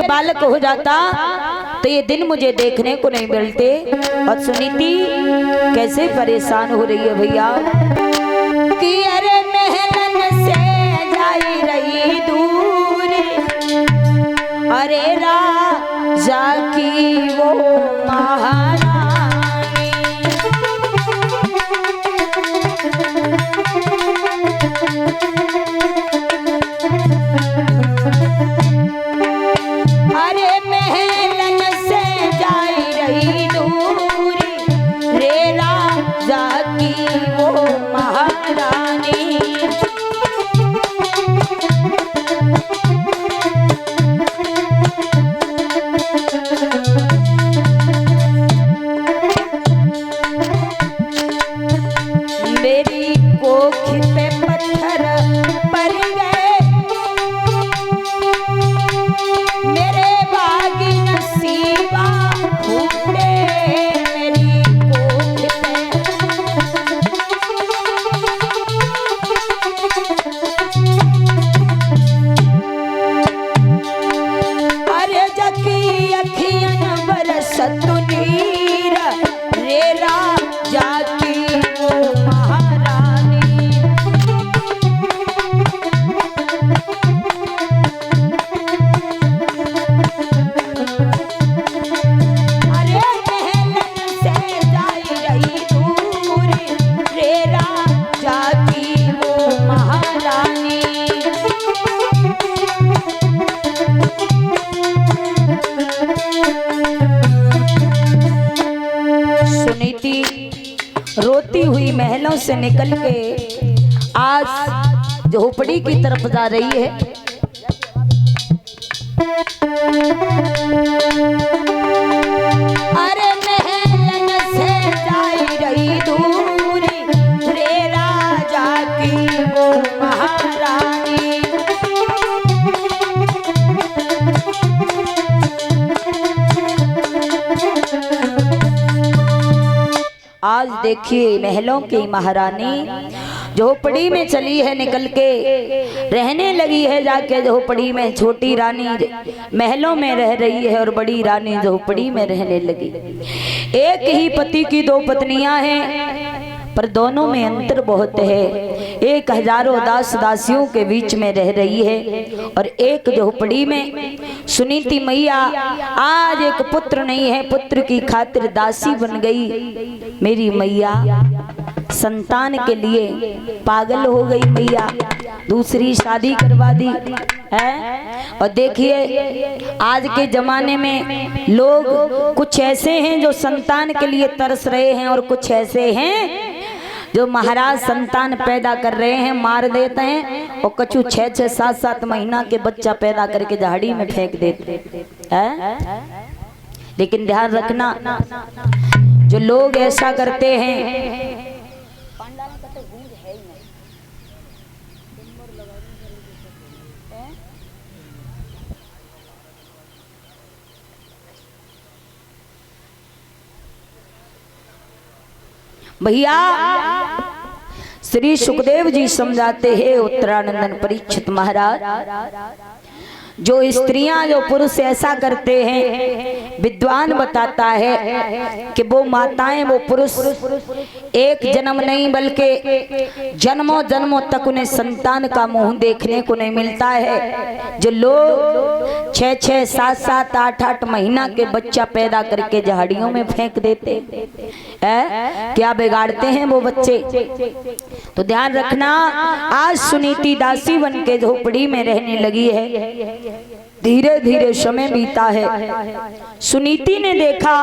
बालक हो जाता तो ये दिन मुझे देखने को नहीं मिलते। और सुनीति कैसे परेशान हो रही है भैया कि अरे महलन से जाई रही दूर, अरे राजा की वो महारानी। अरे महलन से जाई रही दूर, रे राजा की वो महारानी। मेरी कोख पे पत्थर पड़ गए, मेरे बाग नसीबा फूटे। मेरी कोख पे अरे जकी अखियन बरसत नीर, रे राजा की वो महारानी। अरे महलन से जाई रही दूर, रे राजा की वो महारानी। सुनीति रोती हुई महलों से निकल के आज झोपड़ी की तरफ जा रही है। अरे महलन से जाई रही दूर, रे राजा की वो महारानी। आज देखिए महलों की महारानी झोपड़ी में चली है, निकल के रहने लगी है जाके झोपड़ी में। छोटी रानी महलों में रह रही है और बड़ी रानी झोपड़ी में रहने लगी। एक ही पति की दो पत्नियां हैं पर दोनों में अंतर बहुत है। एक हजारों दास दासियों के बीच में रह रही है और एक झोपड़ी में। सुनीति मैया आज एक पुत्र नहीं है, पुत्र की खातिर दासी बन गई। मेरी मैया संतान के लिए पागल हो गई मैया, दूसरी शादी करवा दी है। और देखिए आज के जमाने में लोग कुछ ऐसे हैं जो संतान के लिए तरस रहे हैं और कुछ ऐसे हैं जो महाराज संतान पैदा कर रहे हैं मार देते हैं और कछु 6-6, 7-7 महीना के बच्चा पैदा करके झाड़ी में फेंक देते हैं। लेकिन ध्यान रखना जो लोग ऐसा करते हैं भैया, श्री सुखदेव जी समझाते हैं उत्तरानंदन परीक्षित महाराज, जो स्त्रियां जो पुरुष ऐसा करते हैं विद्वान बताता है कि वो माताएं वो पुरुष एक जन्म नहीं बल्कि जन्मों जन्मों तक उन्हें संतान का मुंह देखने को नहीं मिलता है। जो लोग 6-6, 7-7, 8-8 महीना के बच्चा पैदा करके झाड़ियों में फेंक देते हैं, क्या बिगाड़ते हैं वो बच्चे। तो ध्यान रखना, आज सुनीति दासी बन के झोपड़ी में रहने लगी है। धीरे धीरे समय बीता है। सुनीति ने देखा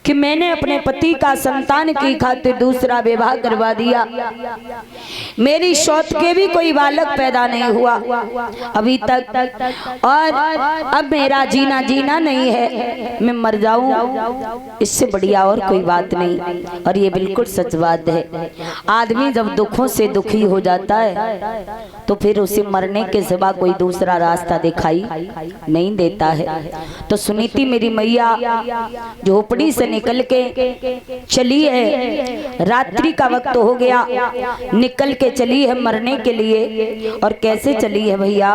कि मैंने अपने पति का संतान की खातिर दूसरा विवाह करवा दिया, मेरी शौत के भी कोई बालक पैदा नहीं हुआ अभी तक, और अब मेरा जीना जीना नहीं है, मैं मर जाऊं, इससे बढ़िया और कोई बात नहीं। और ये बिल्कुल सच बात है। आदमी जब दुखों से दुखी हो जाता है तो फिर उसे मरने के सिवा कोई दूसरा रास्ता दिखाई नहीं देता है। तो सुनीति मेरी मैया झोपड़ी से निकल के चली है, रात्रि का वक्त हो गया, निकल के चली है मरने के लिए। और कैसे चली है भैया,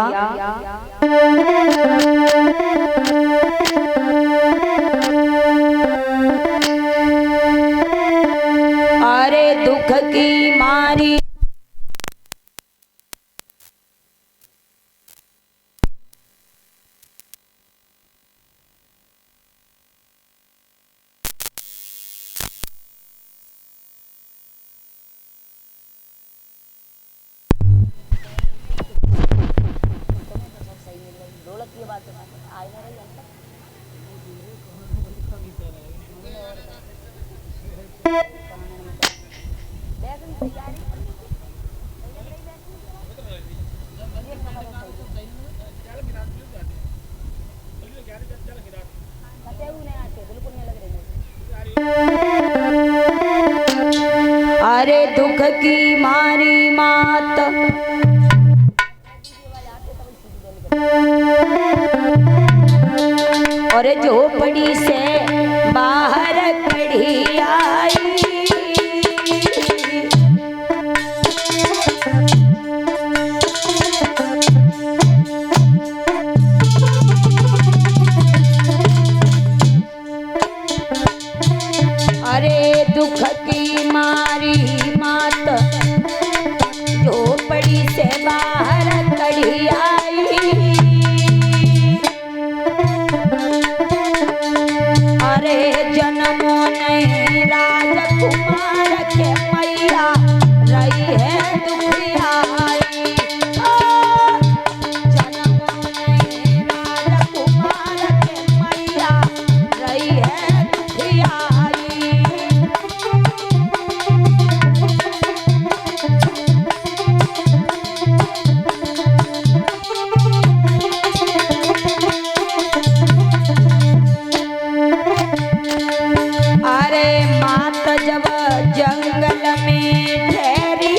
ढोलक की बात आए ना रही अंतर अरे दुख की मारी मात और झोपड़ी से बाहर खड़ी आई अरे दुख की मारी मात झोपड़ी से बाहर खड़ी आई अरे जन्मों नहीं राजकुमार के मैया रही है दुखियाई जन्मों नहीं राजकुमार के मैया रही है दुखियाई जब जंगल में ठहरी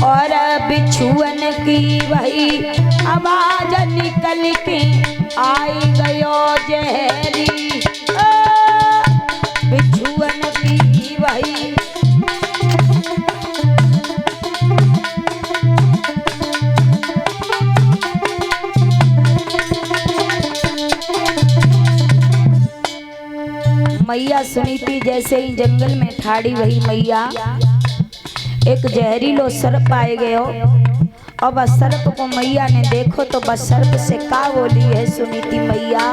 और बिछुअन की वही आवाज निकल के आई गयो जहरी बिछुअन की वही मैया सुनीति जैसे ही जंगल में ठाड़ी वही मैया एक जहरीलो सर्प आए गयो और बस सर्प को मैया ने देखो तो बस सर्प से का बोली है सुनीति मैया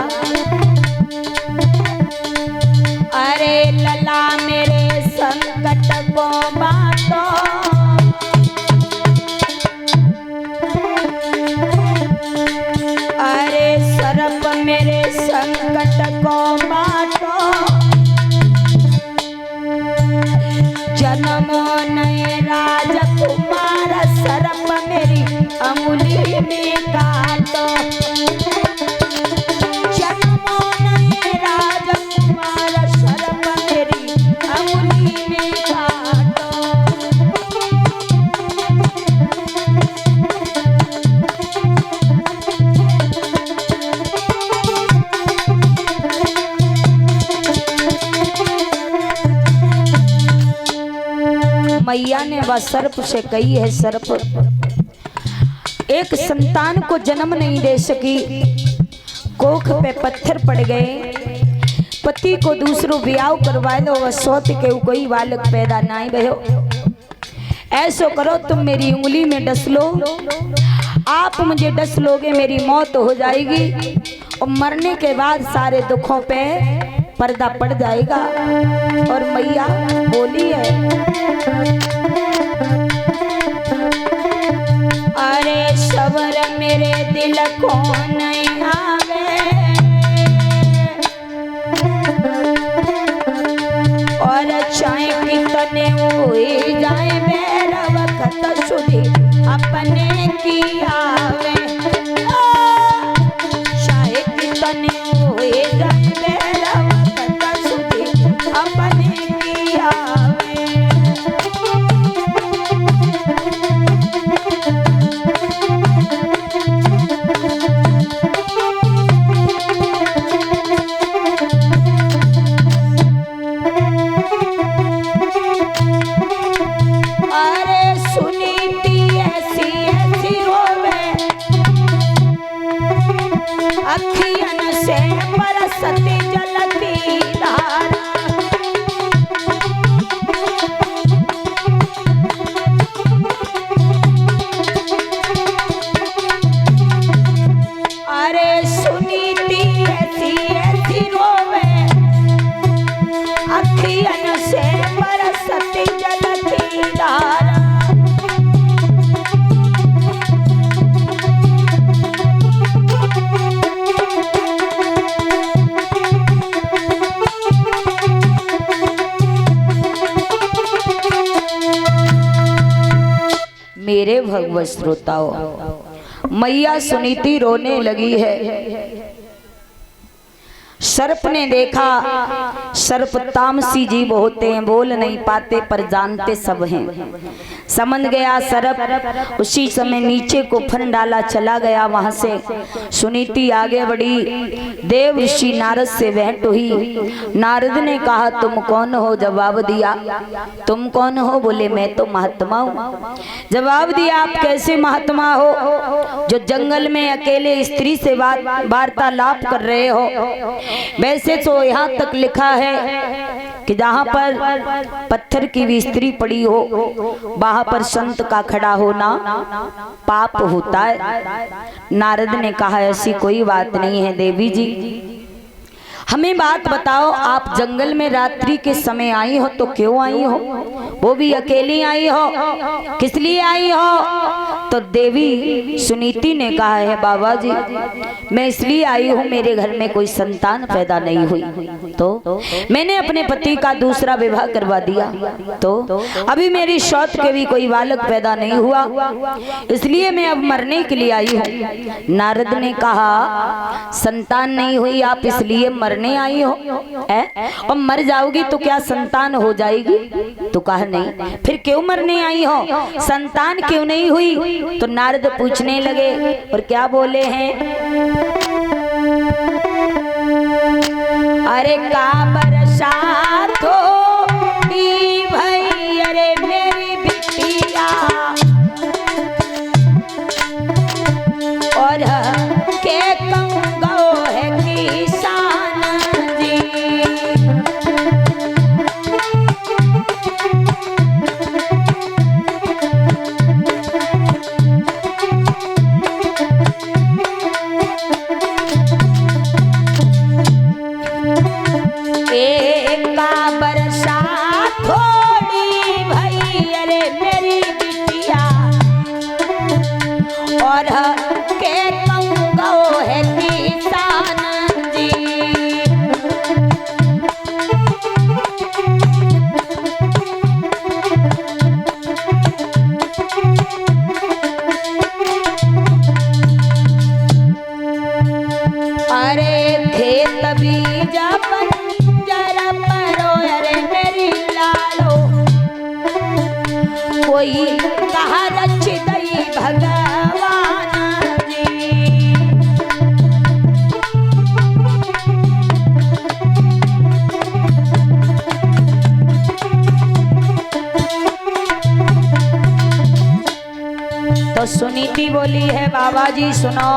अरे लला मेरे संकट को बांटो अरे सर्प मेरे संकट को बांटो जन्मो नए राजकुमार सर्प मेरी अंगुली में काटो जन्मो नए राजकुमार सर्प मेरी अंगुली में काटो मैया ने वह सर्प से कही है सर्प एक संतान को जन्म नहीं दे सकी कोख पे पत्थर पड़ गए पति को दूसरो ब्याह करवा दो वह सोच के कोई बालक पैदा नहीं भयो ऐसो करो तुम मेरी उंगली में डस लो आप मुझे डस लोगे मेरी मौत हो जाएगी और मरने के बाद सारे दुखों पे पर्दा पड़ जाएगा और मैया बोली है अरे सबर मेरे दिल को नहीं आवे और चाहे कितने हुए जाए मेरा वक्त सुधी अपने की आवे चाहे कितने हुए जाए मेरा वक्त सुधी अपने की आवे अखियन से बरसती जल की धारा अरे सुनीति ऐसी ऐसी रोवे अखियन से बरसती जल की धारा मेरे भगवत श्रोताओं, मैया सुनीति रोने लगी है। सर्प ने देखा, सर्प तामसी जीव होते हैं, बोल नहीं पाते पर जानते सब हैं। समझ गया सर्प, उसी समय नीचे को फन डाला, चला गया। वहां से सुनीति आगे बढ़ी, देव ऋषि नारद से भेंट हुई। नारद ने कहा तुम कौन हो? जवाब दिया। तुम कौन हो? बोले मैं तो महात्मा हूँ। जवाब दिया आप कैसे महात्मा हो जो जंगल में अकेले स्त्री से वार्तालाप कर रहे हो? वैसे तो यहाँ तक लिखा है कि जहाँ पर पत्थर की भी स्त्री पड़ी हो वहां पर संत का खड़ा होना पाप होता है। नारद ने कहा ऐसी कोई बात नहीं है देवी जी, हमें बात बताओ, आप जंगल में रात्रि के समय आई हो तो क्यों आई हो? वो भी अकेली आई हो, किस लिए आई हो? तो देवी सुनीति ने कहा है बाबा जी मैं इसलिए आई हूँ, मेरे घर में कोई संतान पैदा नहीं हुई तो मैंने अपने पति का दूसरा विवाह करवा दिया, तो अभी मेरी शौत के भी कोई बालक पैदा नहीं हुआ, इसलिए मैं अब मरने के लिए आई हूँ। नारद ने कहा संतान नहीं हुई, आप इसलिए मरने आई हो और मर जाओगी तो क्या संतान हो जाएगी? तो कहा नहीं। फिर क्यों मरने आई हो? संतान क्यों नहीं हुई? तो नारद पूछने लगे और क्या बोले हैं? अरे का बरसात हो भाई, अरे मेरी बिटिया और के कंगो है किसान जी। एक का बरसात थोड़ी भई, अरे मेरी बिटिया और के कंगो है किसान जी। अरे खेत बीजा बंजर परो, अरे मेरी लालो कोई कहा रच दई भगवान जी। तो सुनीति बोली है बाबा जी सुनो,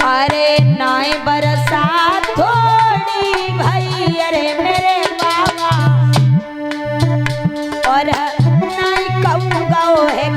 अरे नाय बरसात थोड़ी भाई, अरे मेरे बाबा और नाय कहूँगा है